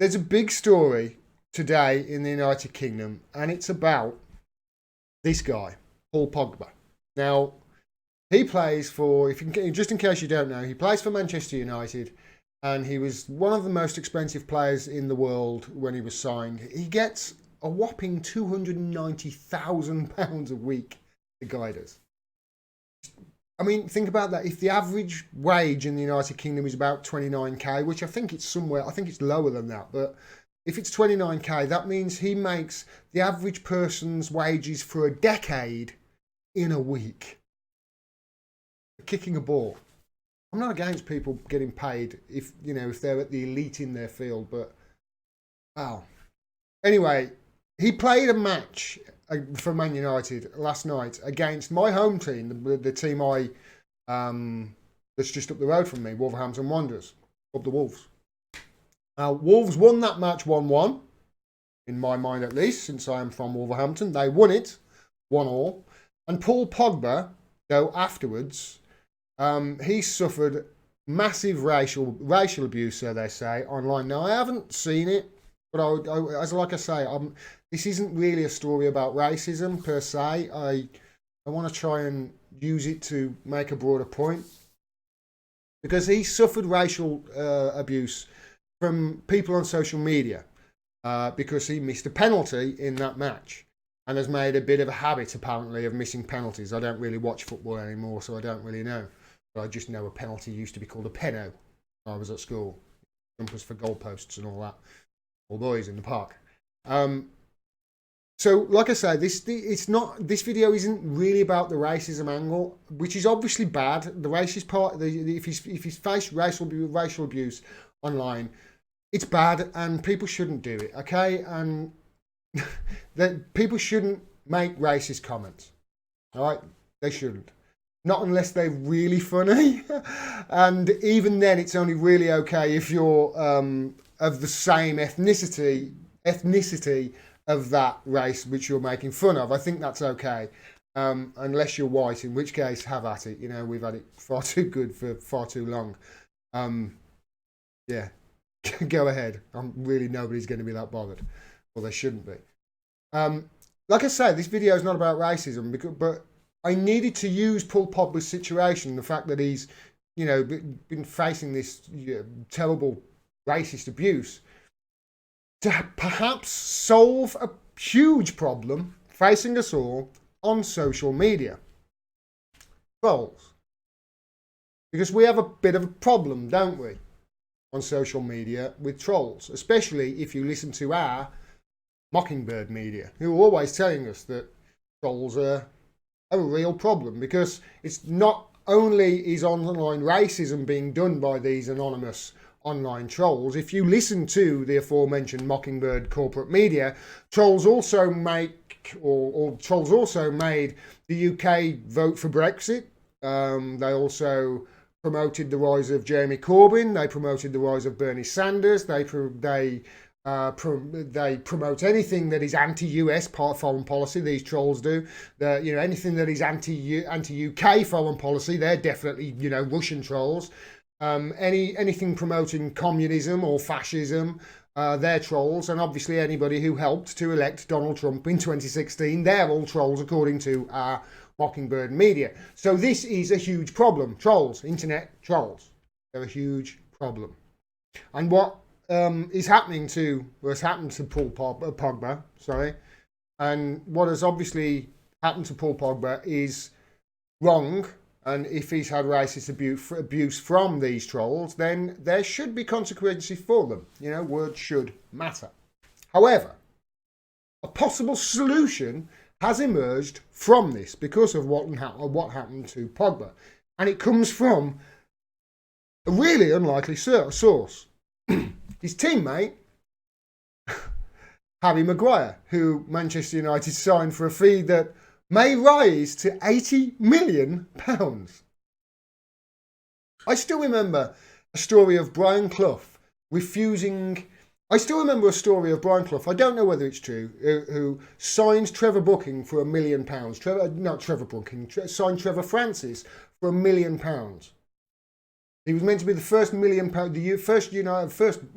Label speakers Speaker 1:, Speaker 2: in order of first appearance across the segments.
Speaker 1: There's a big story today in the United Kingdom, and it's about this guy, Paul Pogba. Now, he plays for, if you can, just in case you don't know, he plays for Manchester United, and he was one of the most expensive players in the world when he was signed. He gets a whopping £290,000 a week, the guy does. I mean, think about that. If the average wage in the United Kingdom is about 29k, which I think it's somewhere, I think it's lower than that, but if it's 29k, that means he makes the average person's wages for a decade in a week. Kicking a ball. I'm not against people getting paid if, if they're at the elite in their field, but wow. Anyway, he played a match for Man United last night against my home team, the team that's just up the road from me, Wolverhampton Wanderers, up the Wolves. Now, Wolves won that match 1-1, in my mind at least, since I am from Wolverhampton. They won it 1-1. And Paul Pogba, though, afterwards, he suffered massive racial abuse, so they say, online. Now, I haven't seen it, but like I say, this isn't really a story about racism per se. I want to try and use it to make a broader point, because he suffered racial abuse from people on social media because he missed a penalty in that match and has made a bit of a habit, apparently, of missing penalties. I don't really watch football anymore, so I don't really know. But I just know a penalty used to be called a penno when I was at school. Jumpers for goalposts and all that. All boys in the park. So, like I say, this video isn't really about the racism angle, which is obviously bad. The racist part, if he's faced racial abuse online, it's bad, and people shouldn't do it. Okay, and that people shouldn't make racist comments. All right, they shouldn't. Not unless they're really funny, and even then, it's only really okay if you're of the same ethnicity of that race which you're making fun of. I think that's okay, unless you're white, in which case, have at it. We've had it far too good for far too long. Yeah, go ahead. Nobody's going to be that bothered. Well, they shouldn't be. Like I say, this video is not about racism, but I needed to use Paul Pogba's situation, the fact that he's, been facing this terrible racist abuse, to perhaps solve a huge problem facing us all on social media. Trolls. Because we have a bit of a problem, don't we, on social media with trolls, especially if you listen to our Mockingbird media, who are always telling us that trolls are a real problem, because it's not only is online racism being done by these anonymous online trolls. If you listen to the aforementioned Mockingbird corporate media, trolls also trolls also made the UK vote for Brexit. They also promoted the rise of Jeremy Corbyn. They promoted the rise of Bernie Sanders. They promote anything that is anti-US foreign policy. These trolls do. Anything that is anti-UK foreign policy, they're definitely Russian trolls. Anything promoting communism or fascism, they're trolls. And obviously anybody who helped to elect Donald Trump in 2016, they're all trolls according to our Mockingbird media. So this is a huge problem. Trolls, internet trolls, they're a huge problem. And what has happened to Paul Pogba, and what has obviously happened to Paul Pogba is wrong. And if he's had racist abuse from these trolls, then there should be consequences for them. Words should matter. However, a possible solution has emerged from this because of what happened to Pogba. And it comes from a really unlikely source. His teammate, Harry Maguire, who Manchester United signed for a fee that may rise to £80 million. I still remember a story of Brian Clough refusing. I still remember a story of Brian Clough, I don't know whether it's true, who signed Trevor Booking for £1 million. Signed Trevor Francis for £1 million. He was meant to be the first first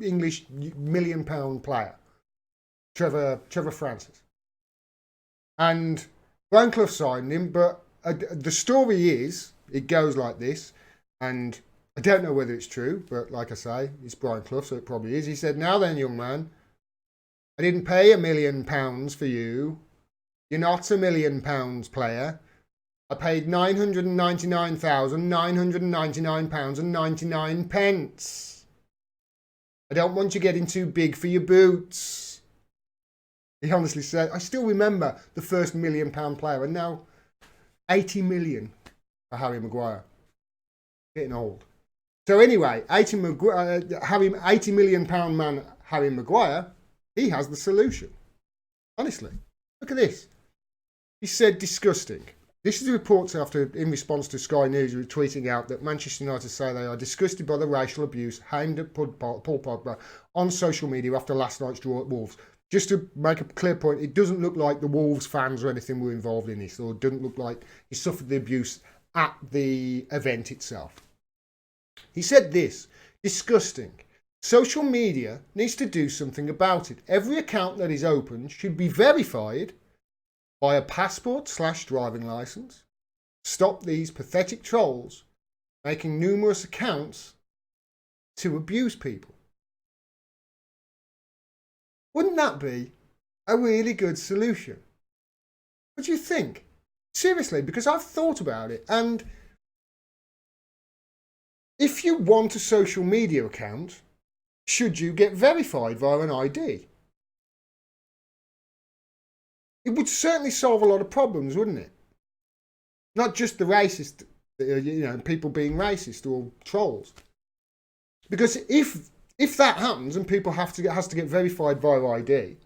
Speaker 1: English £1 million player, Trevor Francis. And Brian Clough signed him, but the story is, it goes like this, and I don't know whether it's true, but like I say, it's Brian Clough, so it probably is. He said, "Now then, young man, I didn't pay £1 million for you. You're not £1 million player. I paid £999,999.99. I don't want you getting too big for your boots." He honestly said, I still remember the first £1 million player, and now 80 million for Harry Maguire. Getting old. So anyway, 80 million pound man Harry Maguire, he has the solution. Honestly, look at this. He said, disgusting. This is the reports in response to Sky News tweeting out that Manchester United say they are disgusted by the racial abuse aimed at Paul Pogba on social media after last night's draw at Wolves. Just to make a clear point, it doesn't look like the Wolves fans or anything were involved in this, or it doesn't look like he suffered the abuse at the event itself. He said this, disgusting. Social media needs to do something about it. Every account that is opened should be verified by a passport/driving licence. Stop these pathetic trolls making numerous accounts to abuse people. Wouldn't that be a really good solution? What do you think? Seriously, because I've thought about it, and if you want a social media account, should you get verified via an ID? It would certainly solve a lot of problems, wouldn't it? Not just the racist, people being racist or trolls. Because if that happens and people has to get verified via ID,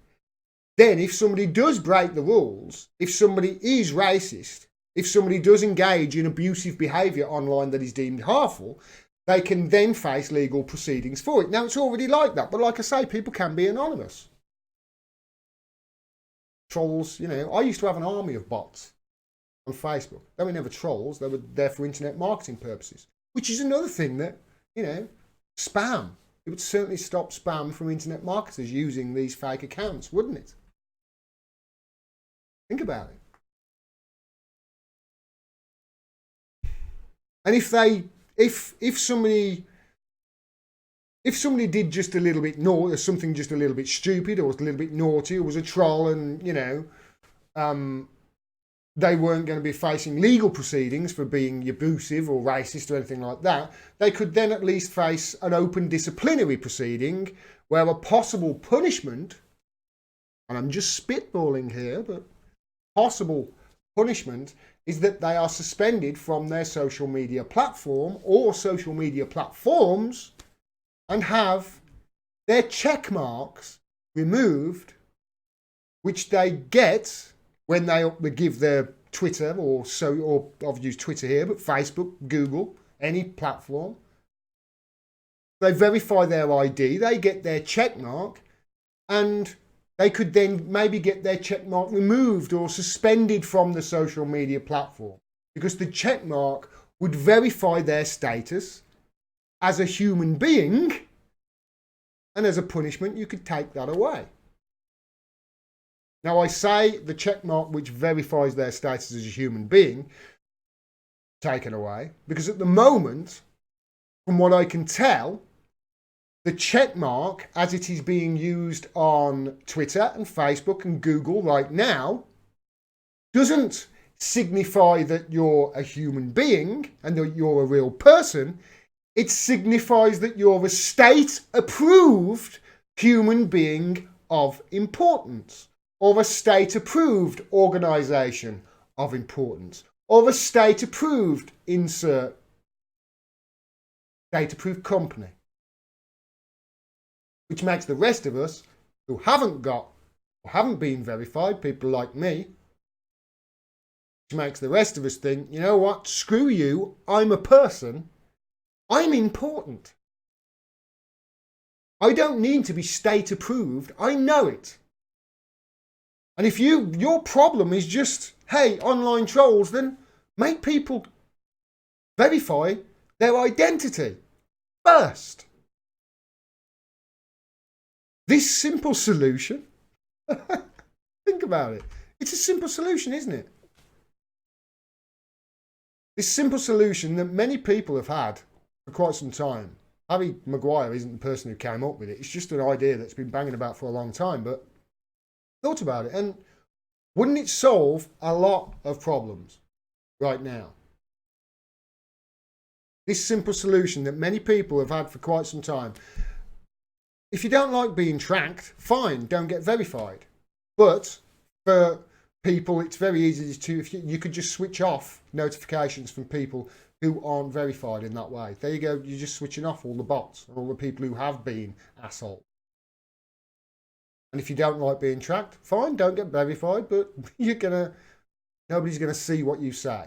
Speaker 1: then if somebody does break the rules, if somebody is racist, if somebody does engage in abusive behaviour online that is deemed harmful, they can then face legal proceedings for it. Now, it's already like that, but like I say, people can be anonymous. Trolls, I used to have an army of bots on Facebook. They were never trolls, they were there for internet marketing purposes, which is another thing that, spam. It would certainly stop spam from internet marketers using these fake accounts, wouldn't it? Think about it. And if somebody did just a little bit naughty, or something just a little bit stupid, or was a little bit naughty, or was a troll, and they weren't going to be facing legal proceedings for being abusive or racist or anything like that, they could then at least face an open disciplinary proceeding where a possible punishment, and I'm just spitballing here, but possible punishment is that they are suspended from their social media platform or social media platforms and have their check marks removed, which they get when they give their Twitter or I've used Twitter here, but Facebook, Google, any platform. They verify their ID, they get their check mark, and they could then maybe get their check mark removed or suspended from the social media platform, because the check mark would verify their status as a human being, and as a punishment you could take that away. Now, I say the check mark which verifies their status as a human being taken away, because at the moment, from what I can tell, the check mark as it is being used on Twitter and Facebook and Google right now doesn't signify that you're a human being and that you're a real person. It signifies that you're a state-approved human being of importance, or a state-approved organisation of importance, or a state-approved state-approved company. Which makes the rest of us who haven't got or haven't been verified, people like me, which makes the rest of us think, you know what, screw you, I'm a person, I'm important. I don't need to be state approved, I know it. And if your problem is just, hey, online trolls, then make people verify their identity. burst. This simple solution, think about it. It's a simple solution, isn't it? This simple solution that many people have had for quite some time. Harry Maguire isn't the person who came up with it. It's just an idea that's been banging about for a long time, but thought about it. And wouldn't it solve a lot of problems right now? This simple solution that many people have had for quite some time. If you don't like being tracked, fine, don't get verified. But for people, it's very easy to, if you could just switch off notifications from people who aren't verified in that way. There you go, you're just switching off all the bots and all the people who have been assholes. And if you don't like being tracked, fine, don't get verified, but nobody's gonna see what you say.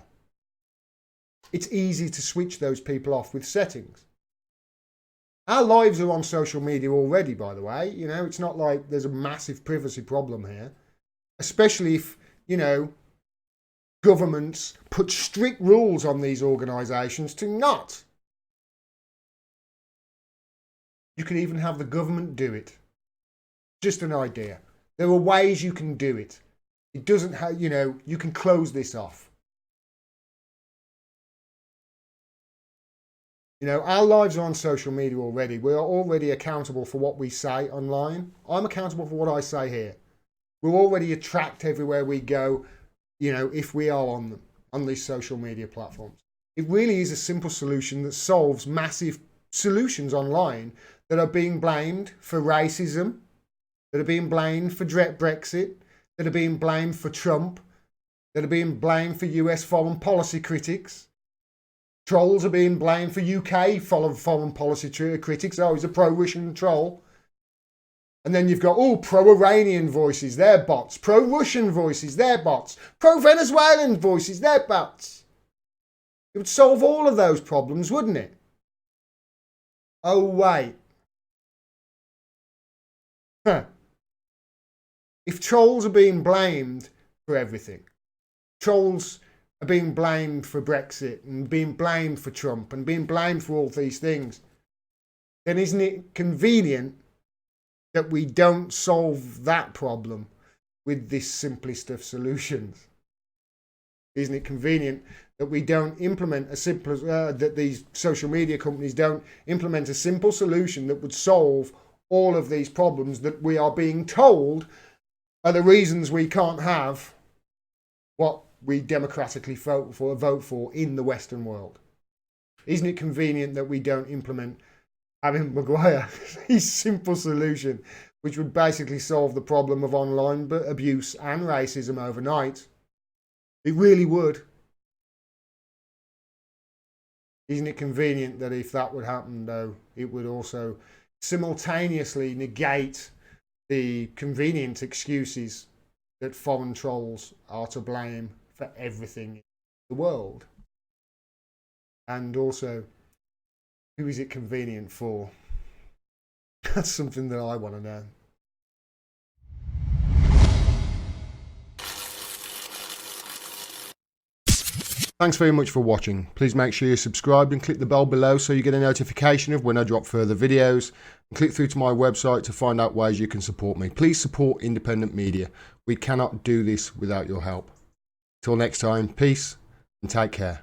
Speaker 1: It's easy to switch those people off with settings. Our lives are on social media already, by the way. You know, it's not like there's a massive privacy problem here. Especially if, you know, governments put strict rules on these organisations to not. You can even have the government do it. Just an idea. There are ways you can do it. It doesn't have, you know, you can close this off. You know, our lives are on social media already. We are already accountable for what we say online. I'm accountable for what I say here. We're already tracked everywhere we go, you know, if we are on them, on these social media platforms. It really is a simple solution that solves massive solutions online that are being blamed for racism, that are being blamed for Brexit, that are being blamed for Trump, that are being blamed for US foreign policy critics. Trolls are being blamed for UK foreign policy critics. Oh, he's a pro-Russian troll. And then you've got, oh, pro-Iranian voices, they're bots. Pro-Russian voices, they're bots. Pro-Venezuelan voices, they're bots. It would solve all of those problems, wouldn't it? Oh, wait. Huh. If trolls are being blamed for everything, trolls are being blamed for Brexit and being blamed for Trump and being blamed for all these things, then isn't it convenient that we don't solve that problem with this simplest of solutions? Isn't it convenient that we don't implement a simple, that these social media companies don't implement a simple solution that would solve all of these problems that we are being told are the reasons we can't have what we democratically vote for in the Western world? Isn't it convenient that we don't implement having Maguire a simple solution which would basically solve the problem of online abuse and racism overnight? It really would. Isn't it convenient that if that would happen, though, it would also simultaneously negate the convenient excuses that foreign trolls are to blame for everything in the world? And also, who is it convenient for? That's something that I want to know. Thanks very much for watching. Please make sure you're subscribed and click the bell below so you get a notification of when I drop further videos. And click through to my website to find out ways you can support me. Please support independent media. We cannot do this without your help. Till next time, peace and take care.